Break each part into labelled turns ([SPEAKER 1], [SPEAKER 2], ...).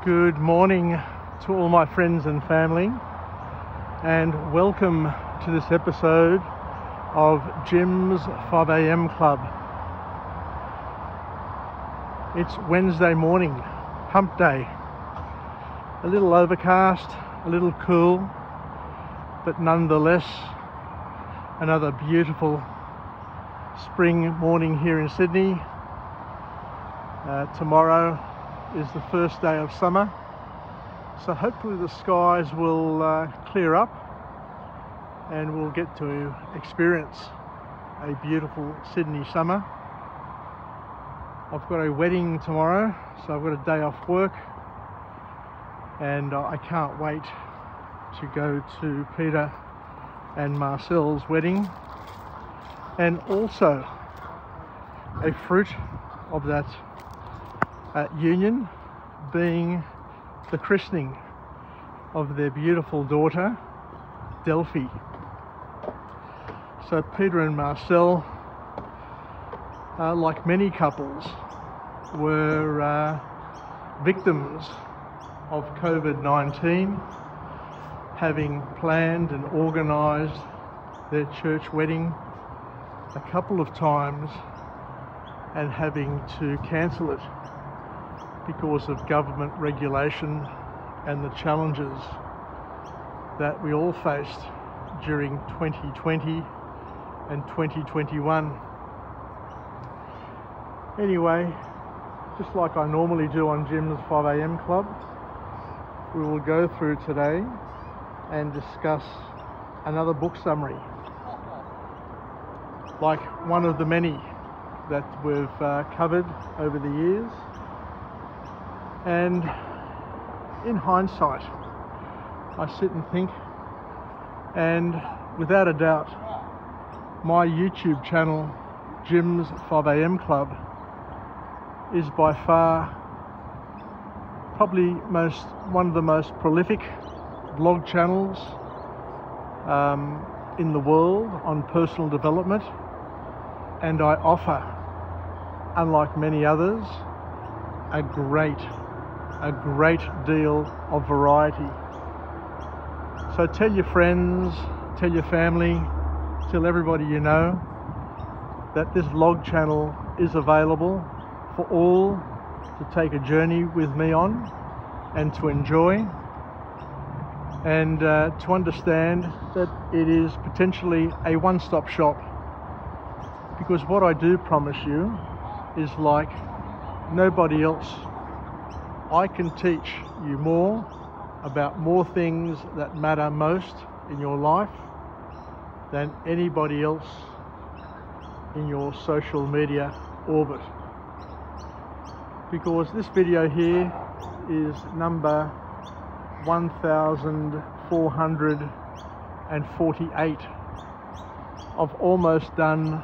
[SPEAKER 1] Good morning to all my friends and family, and welcome to this episode of Jim's 5 a.m. Club. It's Wednesday morning, hump day. A little overcast, a little cool, but nonetheless another beautiful spring morning here in Sydney. Tomorrow is the first day of summer, so hopefully the skies will clear up and we'll get to experience a beautiful Sydney summer. I've got a wedding tomorrow, so I've got a day off work, and I can't wait to go to Peter and Marcel's wedding, and also a fruit of that union being the christening of their beautiful daughter Delphi. So Peter and Marcel, like many couples, were victims of COVID-19, having planned and organised their church wedding a couple of times and having to cancel it because of government regulation and the challenges that we all faced during 2020 and 2021. Anyway, just like I normally do on Jim's 5 a.m. Club, we will go through today and discuss another book summary, like one of the many that we've covered over the years. And in hindsight, I sit and think, and without a doubt, my YouTube channel, Jim's 5 a.m. Club, is by far probably one of the most prolific blog channels in the world on personal development, and I offer, unlike many others, a great deal of variety. So tell your friends, tell your family, tell everybody you know that this vlog channel is available for all to take a journey with me on and to enjoy, and to understand that it is potentially a one-stop shop, because what I do promise you is like nobody else. I can teach you more about more things that matter most in your life than anybody else in your social media orbit. Because this video here is number 1448. I've almost done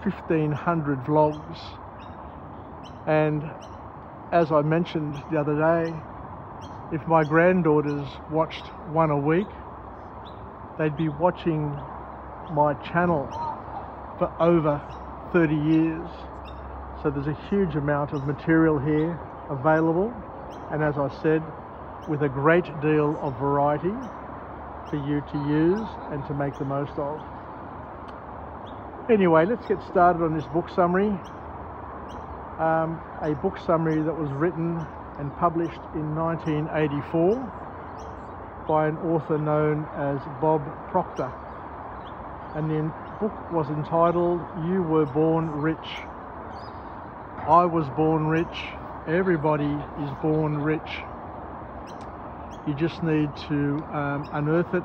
[SPEAKER 1] 1500 vlogs, and as I mentioned the other day, if my granddaughters watched one a week, they'd be watching my channel for over 30 years. So there's a huge amount of material here available, and as I said, with a great deal of variety for you to use and to make the most of. Anyway, let's get started on this book summary. A book summary that was written and published in 1984 by an author known as Bob Proctor, and the book was entitled You Were Born Rich. I was born rich. Everybody is born rich. You just need to unearth it,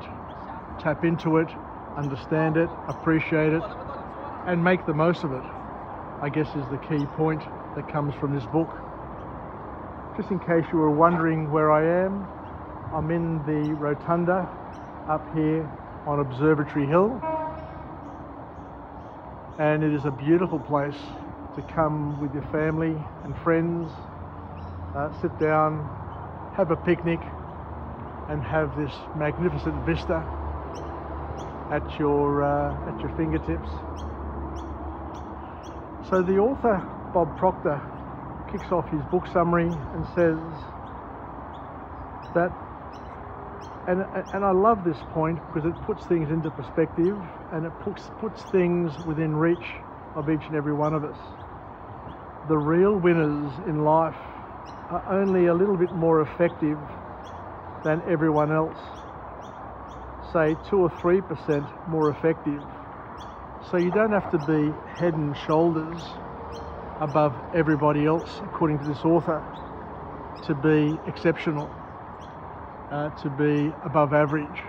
[SPEAKER 1] tap into it, understand it, appreciate it, and make the most of it, I guess, is the key point that comes from this book. Just in case you were wondering where I am, I'm in the rotunda up here on Observatory Hill, and it is a beautiful place to come with your family and friends, sit down, have a picnic, and have this magnificent vista at your fingertips. So the author, Bob Proctor, kicks off his book summary and says, that, and I love this point because it puts things into perspective, and it puts things within reach of each and every one of us. The real winners in life are only a little bit more effective than everyone else, say 2 or 3% more effective. So you don't have to be head and shoulders above everybody else, according to this author, to be exceptional, to be above average.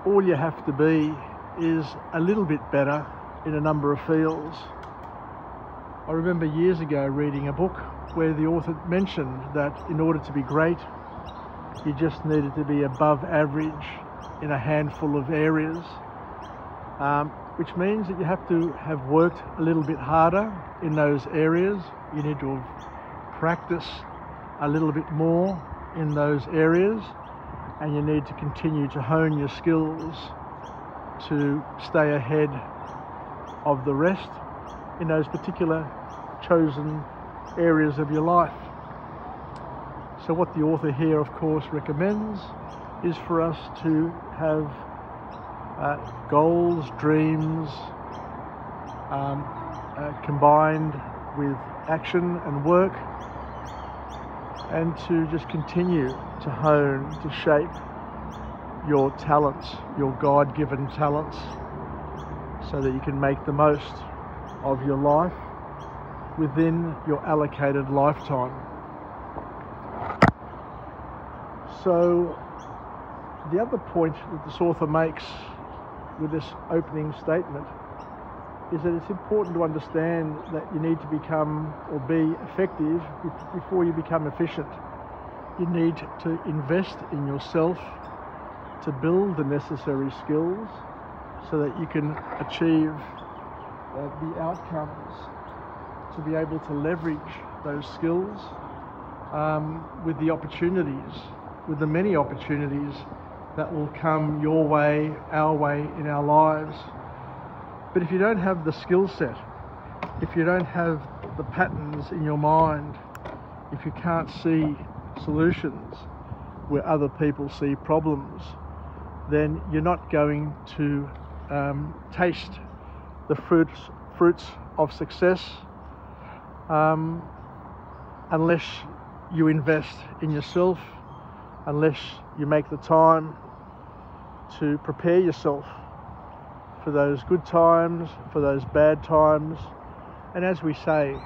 [SPEAKER 1] All you have to be is a little bit better in a number of fields. I remember years ago reading a book where the author mentioned that in order to be great, you just needed to be above average in a handful of areas, which means that you have to have worked a little bit harder in those areas. You need to have practiced a little bit more in those areas, and you need to continue to hone your skills to stay ahead of the rest in those particular chosen areas of your life. So what the author here, of course, recommends is for us to have goals, dreams, combined with action and work, and to just continue to hone, to shape your talents, your God-given talents, so that you can make the most of your life within your allocated lifetime. So the other point that this author makes with this opening statement is that it's important to understand that you need to become or be effective before you become efficient. You need to invest in yourself to build the necessary skills so that you can achieve the outcomes, to be able to leverage those skills with the opportunities, with the many opportunities that will come your way, our way in our lives. But if you don't have the skill set, if you don't have the patterns in your mind, if you can't see solutions where other people see problems, then you're not going to taste the fruits of success unless you invest in yourself, unless you make the time to prepare yourself for those good times, for those bad times. And as we say,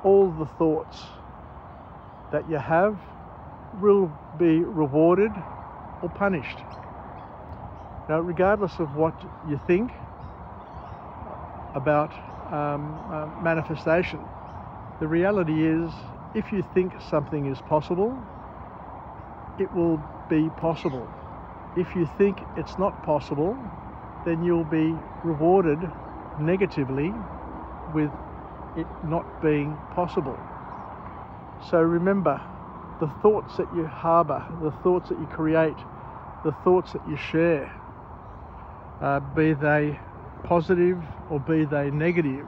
[SPEAKER 1] all the thoughts that you have will be rewarded or punished. Now, regardless of what you think about manifestation, the reality is, if you think something is possible, it will be possible. If you think it's not possible, then you'll be rewarded negatively with it not being possible. So remember, the thoughts that you harbour, the thoughts that you create, the thoughts that you share, be they positive or be they negative,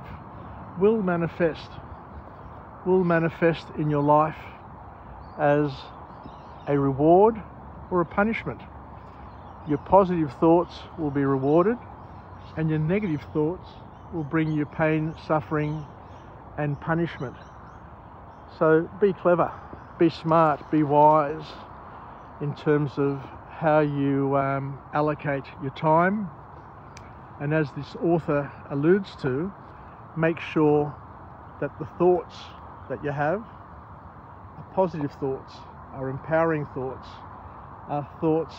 [SPEAKER 1] will manifest in your life as a reward or a punishment. Your positive thoughts will be rewarded, and your negative thoughts will bring you pain, suffering, and punishment. So be clever, be smart, be wise in terms of how you allocate your time. And as this author alludes to, make sure that the thoughts that you have are positive thoughts, are empowering thoughts, are thoughts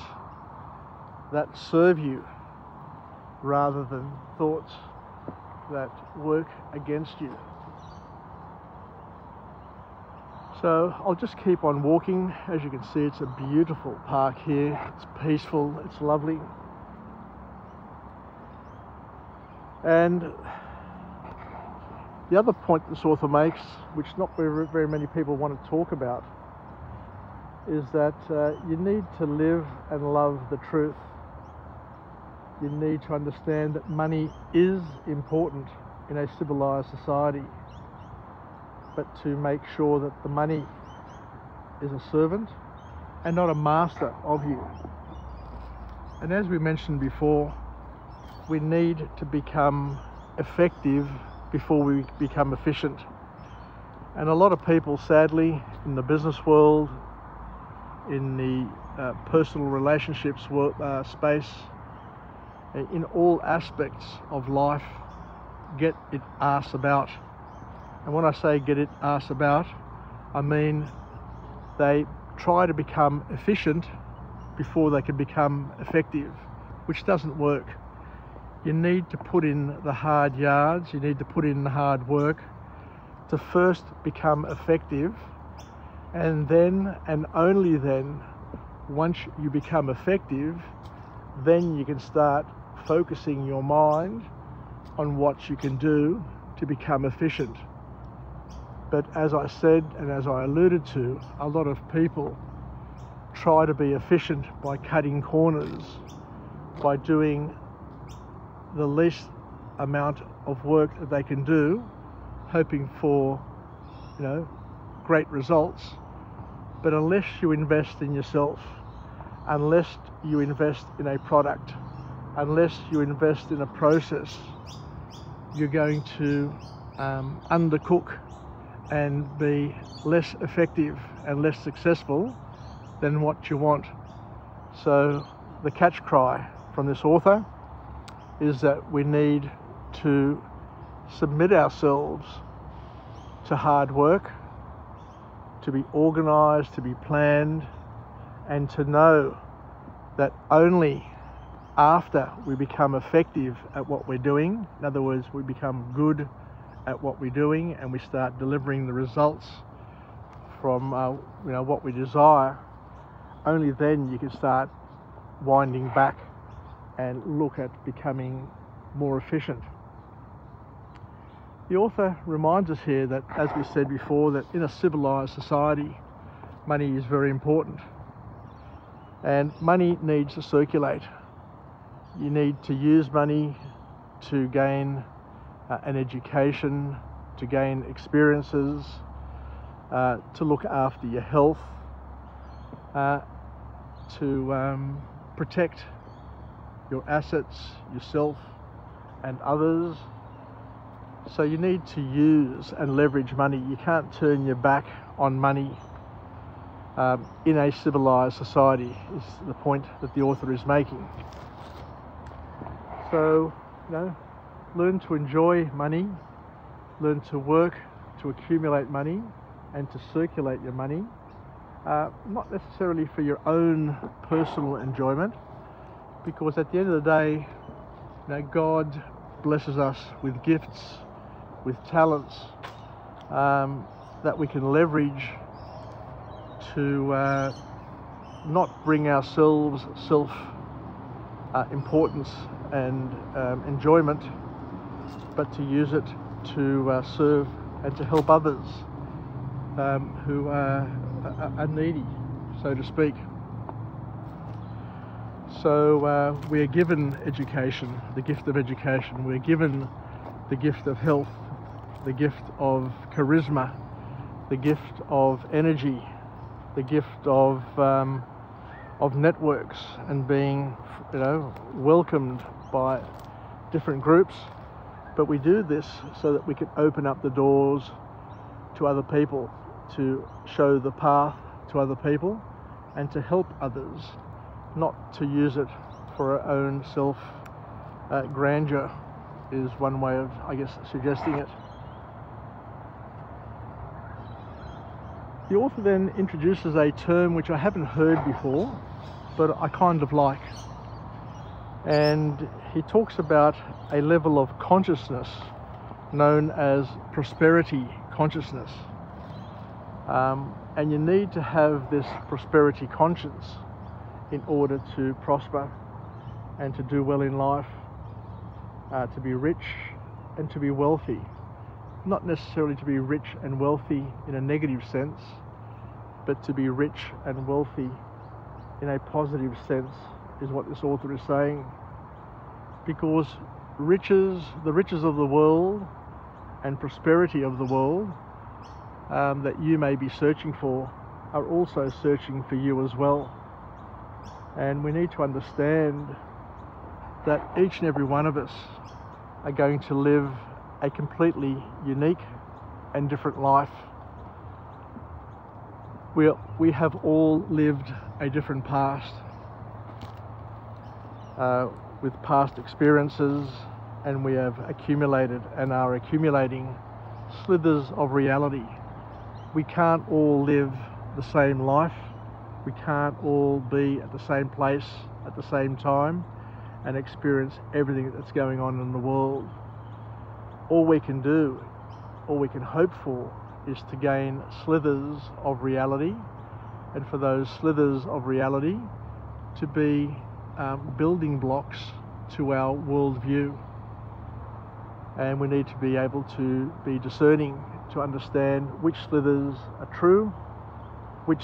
[SPEAKER 1] that serve you rather than thoughts that work against you. So I'll just keep on walking. As you can see, it's a beautiful park here. It's peaceful, it's lovely. And the other point this author makes, which not very many people want to talk about, is that you need to live and love the truth. You need to understand that money is important in a civilized society, but to make sure that the money is a servant and not a master of you. And as we mentioned before, we need to become effective before we become efficient. And a lot of people, sadly, in the business world, in the personal relationships space, in all aspects of life, get it arse about. And when I say get it arse about, I mean they try to become efficient before they can become effective, which doesn't work. You need to put in the hard yards, you need to put in the hard work to first become effective, and then, and only then, once you become effective, then you can start focusing your mind on what you can do to become efficient. But as I said, and as I alluded to, a lot of people try to be efficient by cutting corners, by doing the least amount of work that they can do, hoping for, great results. But unless you invest in yourself, unless you invest in a product, unless you invest in a process, you're going to undercook and be less effective and less successful than what you want. So the catch cry from this author is that we need to submit ourselves to hard work, to be organised, to be planned, and to know that only after we become effective at what we're doing, in other words, we become good at what we're doing and we start delivering the results from what we desire, only then you can start winding back and look at becoming more efficient. The author reminds us here that, as we said before, that in a civilized society, money is very important. And money needs to circulate. You need to use money to gain an education, to gain experiences, to look after your health, to protect your assets, yourself and others. So you need to use and leverage money. You can't turn your back on money in a civilized society, is the point that the author is making. So, learn to enjoy money, learn to work to accumulate money and to circulate your money, not necessarily for your own personal enjoyment, because at the end of the day, God blesses us with gifts, with talents that we can leverage to not bring ourselves self-importance and enjoyment, but to use it to serve and to help others who are needy, so to speak. So we are given education, the gift of education. We're given the gift of health, the gift of charisma, the gift of energy, the gift of networks and being, welcomed by different groups. But we do this so that we can open up the doors to other people, to show the path to other people, and to help others, not to use it for our own self grandeur, is one way of, suggesting it. The author then introduces a term which I haven't heard before, but I kind of like. And he talks about a level of consciousness known as prosperity consciousness. And you need to have this prosperity conscience in order to prosper and to do well in life, to be rich and to be wealthy. Not necessarily to be rich and wealthy in a negative sense, but to be rich and wealthy in a positive sense is what this author is saying. Because the riches of the world and prosperity of the world that you may be searching for are also searching for you as well. And we need to understand that each and every one of us are going to live a completely unique and different life. We have all lived a different past, with past experiences, and we have accumulated and are accumulating slithers of reality. We can't all live the same life. We can't all be at the same place at the same time and experience everything that's going on in the world. All we can do, all we can hope for, is to gain slithers of reality, and for those slithers of reality to be building blocks to our worldview. And we need to be able to be discerning to understand which slithers are true, which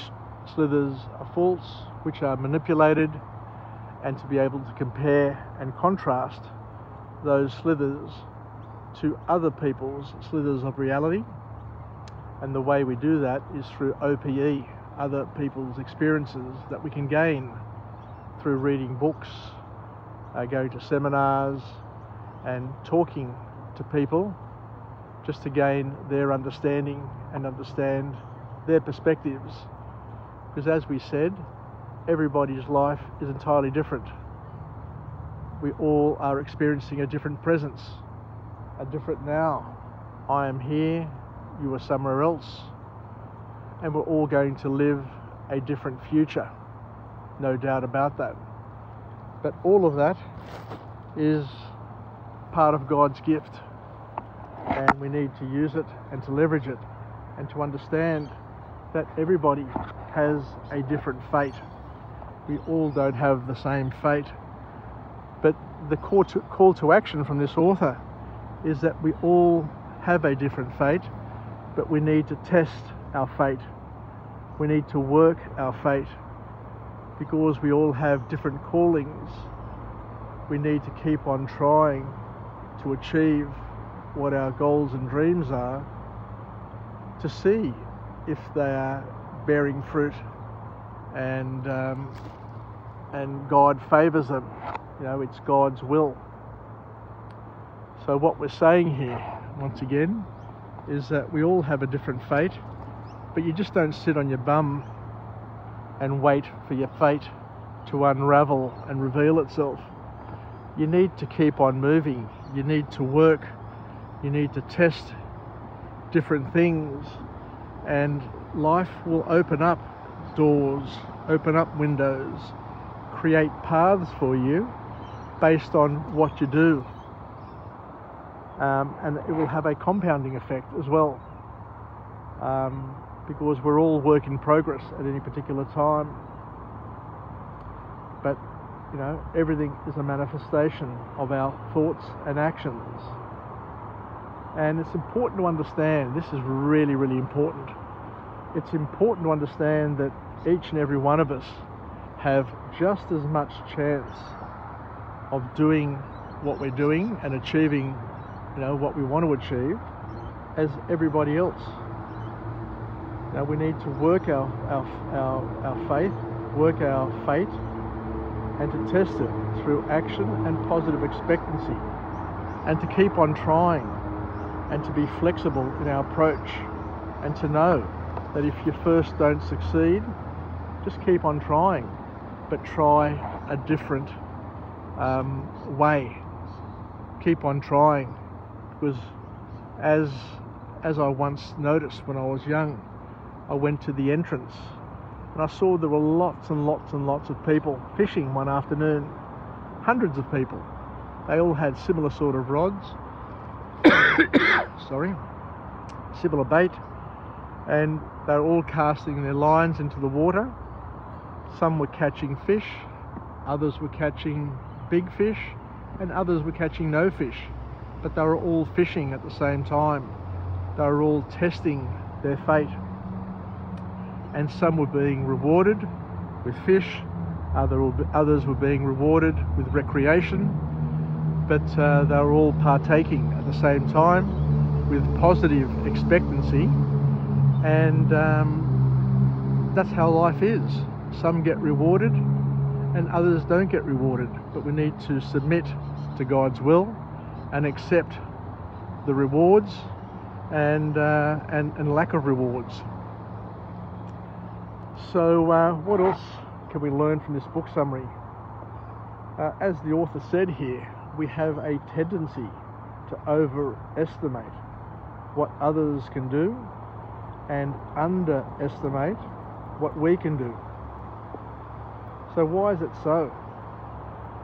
[SPEAKER 1] slithers are false, which are manipulated, and to be able to compare and contrast those slithers to other people's slithers of reality. And the way we do that is through OPE, other people's experiences that we can gain through reading books, going to seminars, and talking to people, just to gain their understanding and understand their perspectives. Because as we said, everybody's life is entirely different. We all are experiencing a different presence, a different now. I am here, you are somewhere else, and we're all going to live a different future, no doubt about that. But all of that is part of God's gift, and we need to use it and to leverage it and to understand that everybody has a different fate. We all don't have the same fate. But the call to action from this author is that we all have a different fate, but we need to test our fate. We need to work our fate, because we all have different callings. We need to keep on trying to achieve what our goals and dreams are, to see if they are bearing fruit and God favours them. You know, it's God's will. So what we're saying here, once again, is that we all have a different fate, but you just don't sit on your bum and wait for your fate to unravel and reveal itself. You need to keep on moving. You need to work. You need to test different things, and life will open up doors, open up windows, create paths for you based on what you do. And it will have a compounding effect as well, because we're all work in progress at any particular time. But you know, everything is a manifestation of our thoughts and actions. And it's important to understand, this is really, really important. It's important to understand that each and every one of us have just as much chance of doing what we're doing and achieving, you know, what we want to achieve as everybody else. Now we need to work our faith, work our fate, and to test it through action and positive expectancy, and to keep on trying, and to be flexible in our approach, and to know that if you first don't succeed, just keep on trying, but try a different way. Keep on trying, because as I once noticed when I was young, I went to the entrance and I saw there were lots and lots and lots of people fishing one afternoon. Hundreds of people. They all had similar sort of rods, similar bait, and they were all casting their lines into the water. Some were catching fish, others were catching big fish, and others were catching no fish. But they were all fishing at the same time. They were all testing their fate. And some were being rewarded with fish, others were being rewarded with recreation, but they were all partaking at the same time with positive expectancy, and that's how life is. Some get rewarded and others don't get rewarded, but we need to submit to God's will and accept the rewards and lack of rewards. So what else can we learn from this book summary? As the author said here, we have a tendency to overestimate what others can do and underestimate what we can do. So why is it so?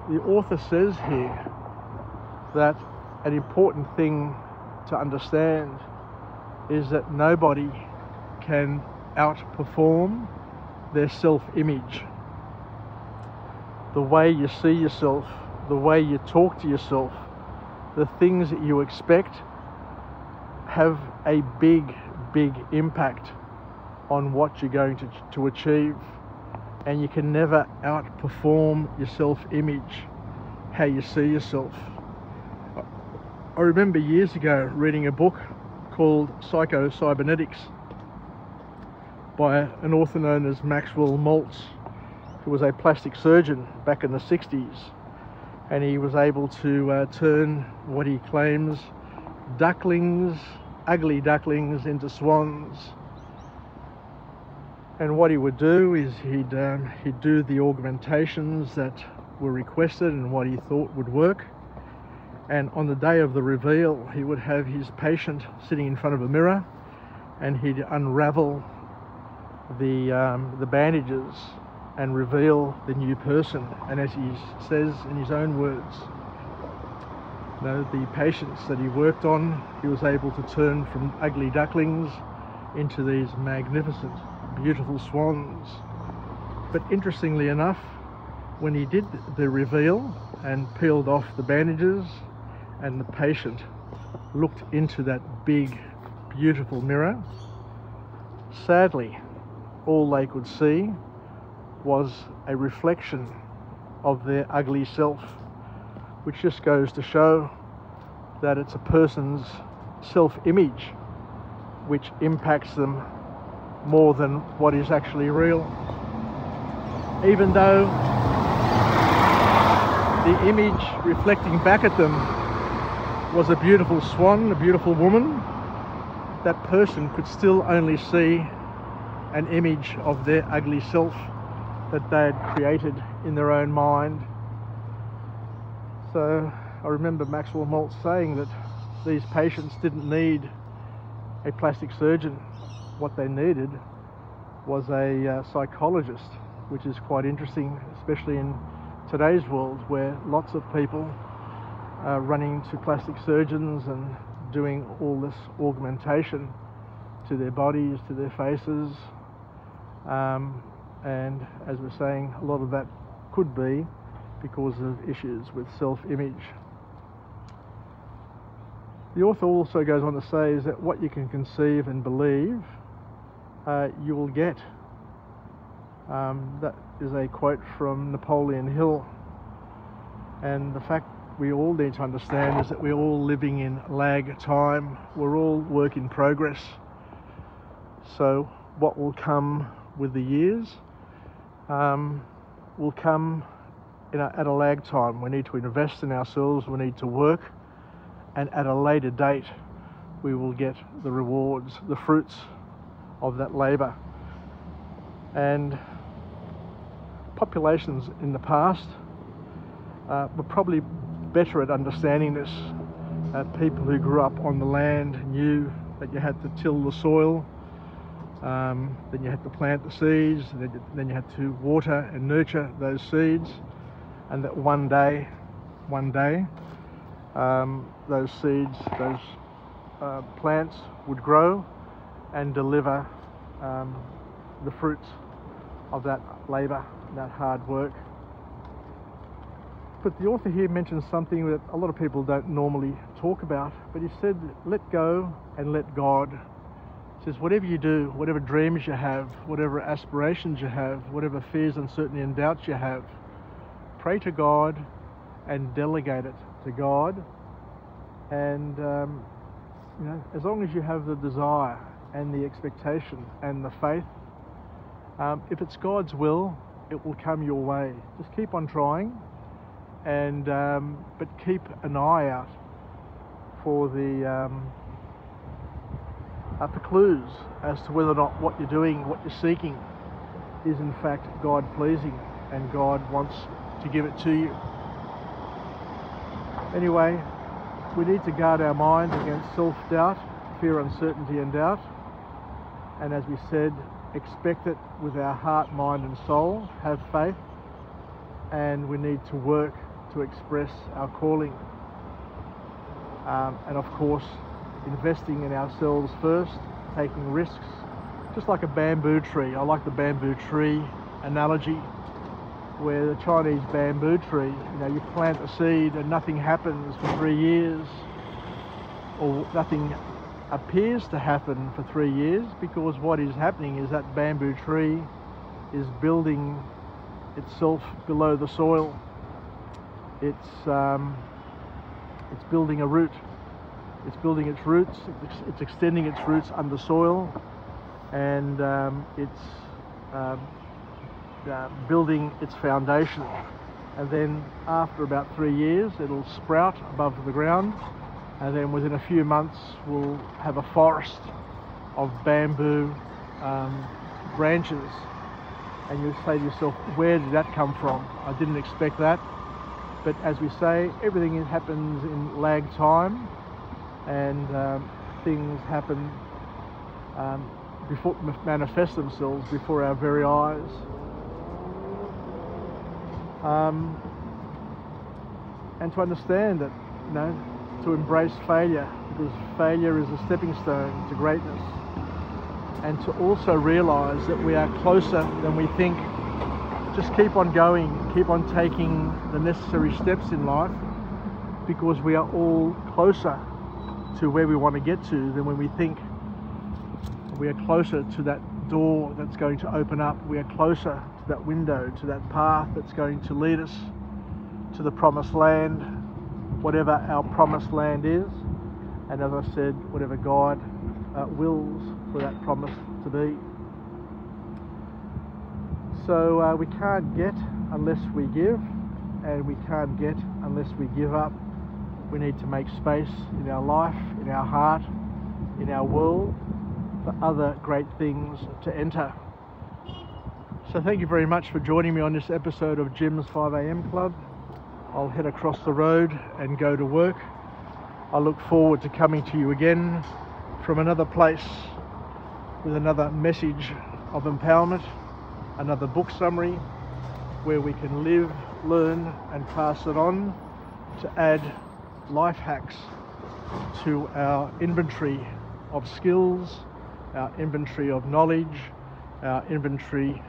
[SPEAKER 1] The author says here that an important thing to understand is that nobody can outperform their self-image. The way you see yourself, the way you talk to yourself, the things that you expect have a big impact on what you're going to achieve. And you can never outperform your self-image, how you see yourself. I remember years ago reading a book called Psycho-Cybernetics by an author known as Maxwell Maltz, who was a plastic surgeon back in the 60s, and he was able to turn what he claims ducklings, ugly ducklings, into swans. And what he would do is he'd do the augmentations that were requested and what he thought would work. And on the day of the reveal, he would have his patient sitting in front of a mirror, and he'd unravel the bandages and reveal the new person. And as he says in his own words, the patients that he worked on, he was able to turn from ugly ducklings into these magnificent, beautiful swans. But interestingly enough, when he did the reveal and peeled off the bandages and the patient looked into that big, beautiful mirror, sadly, all they could see was a reflection of their ugly self, which just goes to show that it's a person's self-image which impacts them more than what is actually real. Even though the image reflecting back at them was a beautiful swan, a beautiful woman, that person could still only see an image of their ugly self that they had created in their own mind. So I remember Maxwell Maltz saying that these patients didn't need a plastic surgeon. What they needed was a psychologist, which is quite interesting, especially in today's world where lots of people are running to plastic surgeons and doing all this augmentation to their bodies, to their faces. And as we're saying, a lot of that could be because of issues with self-image. The author also goes on to say is that what you can conceive and believe, you will get. That is a quote from Napoleon Hill. And the fact we all need to understand is that we're all living in lag time. We're all work in progress. So what will come with the years will come at a lag time. We need to invest in ourselves, we need to work, and at a later date we will get the rewards, the fruits of that labour. And populations in the past were probably better at understanding this. People who grew up on the land knew that you had to till the soil, then you had to plant the seeds, then you had to water and nurture those seeds, and that one day those seeds, those plants would grow and deliver the fruits of that labour, that hard work. But the author here mentions something that a lot of people don't normally talk about, but he said, let go and let God. He says, whatever you do, whatever dreams you have, whatever aspirations you have, whatever fears, uncertainty and doubts you have, pray to God and delegate it to God. And as long as you have the desire and the expectation and the faith, If it's God's will, it will come your way. Just keep on trying, and but keep an eye out for for clues as to whether or not what you're doing, what you're seeking, is in fact God pleasing, and God wants to give it to you. Anyway, we need to guard our minds against self-doubt, fear, uncertainty and doubt. And as we said, expect it with our heart, mind and soul. Have faith. And we need to work to express our calling. And of course, investing in ourselves first, taking risks, just like a bamboo tree. I like the bamboo tree analogy, where the Chinese bamboo tree, you plant a seed and nothing happens for 3 years, or nothing appears to happen for 3 years, because what is happening is that bamboo tree is building itself below the soil. It's building a root. It's building its roots. It's extending its roots under soil, and it's building its foundation. And then after about 3 years, it'll sprout above the ground, and then within a few months we'll have a forest of bamboo branches. And you'll say to yourself, where did that come from? I didn't expect that. But as we say, everything happens in lag time, and things happen before, manifest themselves before our very eyes. And to understand that, to embrace failure, because failure is a stepping stone to greatness, and to also realize that we are closer than we think. Just keep on going, keep on taking the necessary steps in life, because we are all closer to where we want to get to than when we think. We are closer to that door that's going to open up. We are closer to that window, to that path that's going to lead us to the promised land, whatever our promised land is. And as I said, whatever God wills for that promise to be. So we can't get unless we give, and we can't get unless we give up. We need to make space in our life, in our heart, in our world, for other great things to enter. So thank you very much for joining me on this episode of Jim's 5 a.m. Club. I'll head across the road and go to work. I look forward to coming to you again from another place with another message of empowerment, another book summary where we can live, learn and pass it on to add life hacks to our inventory of skills, our inventory of knowledge, our inventory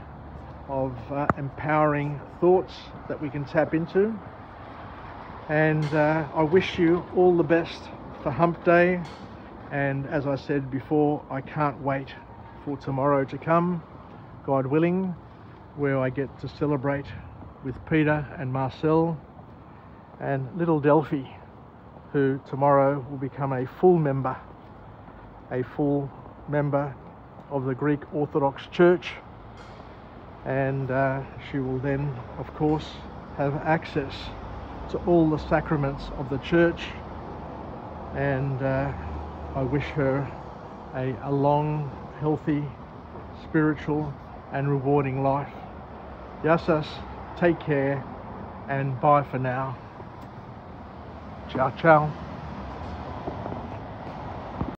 [SPEAKER 1] of empowering thoughts that we can tap into. And I wish you all the best for Hump Day, and as I said before, I can't wait for tomorrow to come, God willing, where I get to celebrate with Peter and Marcel and little Delphi, who tomorrow will become a full member of the Greek Orthodox Church, and she will then of course have access to all the sacraments of the church, and I wish her a long, healthy, spiritual and rewarding life. Yassas, take care, and bye for now. Ciao, ciao.